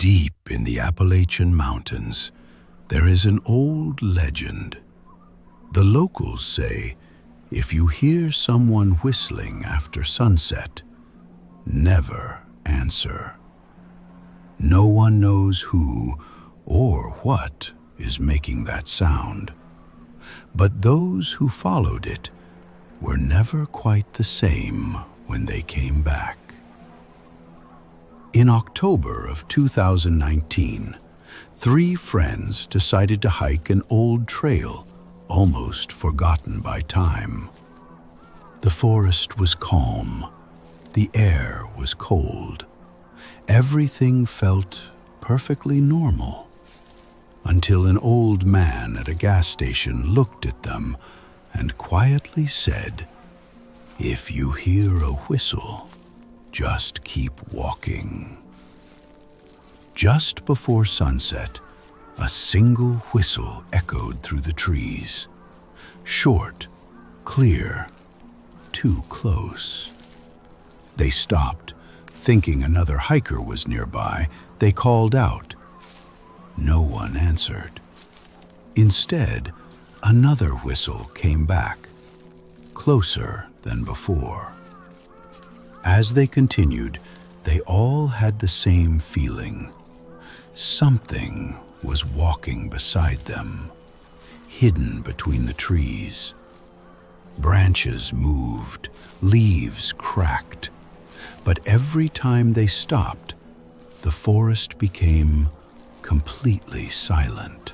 Deep in the Appalachian Mountains, there is an old legend. The locals say if you hear someone whistling after sunset, never answer. No one knows who or what is making that sound, but those who followed it were never quite the same when they came back. In October of 2019, 3 friends decided to hike an old trail almost forgotten by time. The forest was calm, the air was cold, everything felt perfectly normal, until an old man at a gas station looked at them and quietly said, "If you hear a whistle, just keep walking." Just before sunset, a single whistle echoed through the trees. Short, clear, too close. They stopped, thinking another hiker was nearby. They called out. No one answered. Instead, another whistle came back, closer than before. As they continued, they all had the same feeling. Something was walking beside them, hidden between the trees. Branches moved, leaves cracked, but every time they stopped, the forest became completely silent.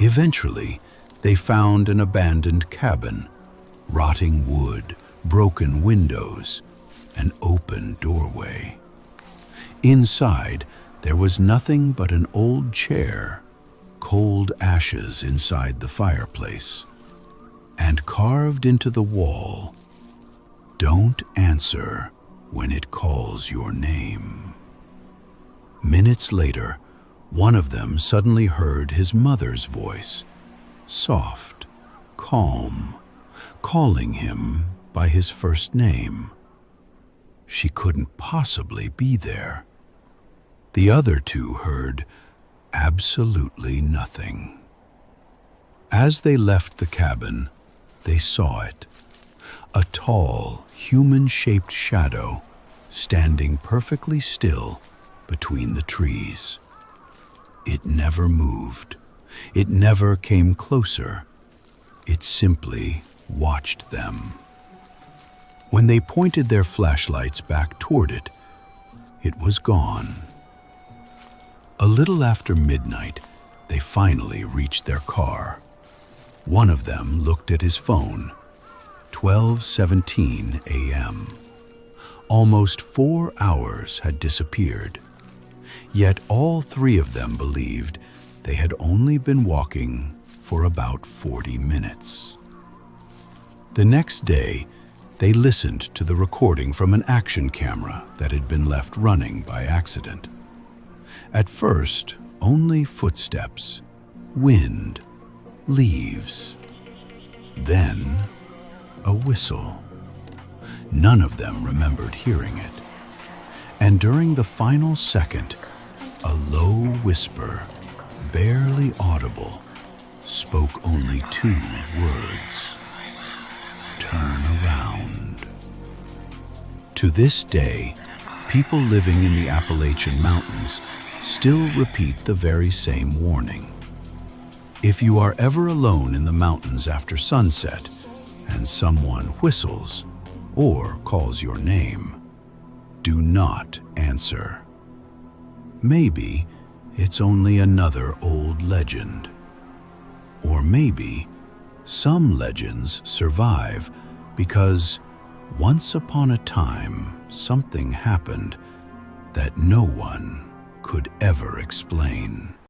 Eventually, they found an abandoned cabin, rotting wood, broken windows, an open doorway. Inside, there was nothing but an old chair, cold ashes inside the fireplace, and carved into the wall, "Don't answer when it calls your name." Minutes later, one of them suddenly heard his mother's voice, soft, calm, calling him by his first name. She couldn't possibly be there. The other 2 heard absolutely nothing. As they left the cabin, they saw it, a tall, human-shaped shadow standing perfectly still between the trees. It never moved. It never came closer. It simply watched them. When they pointed their flashlights back toward it, it was gone. A little after midnight, they finally reached their car. One of them looked at his phone. 12:17 a.m. Almost 4 hours had disappeared. Yet all 3 of them believed they had only been walking for about 40 minutes. The next day, they listened to the recording from an action camera that had been left running by accident. At first, only footsteps, wind, leaves. Then, a whistle. None of them remembered hearing it. And during the final second, a low whisper, barely audible, spoke only 2 words. Turn around. To this day, people living in the Appalachian Mountains still repeat the very same warning. If you are ever alone in the mountains after sunset and someone whistles or calls your name, do not answer. Maybe it's only another old legend. Or maybe some legends survive because once upon a time something happened that no one could ever explain.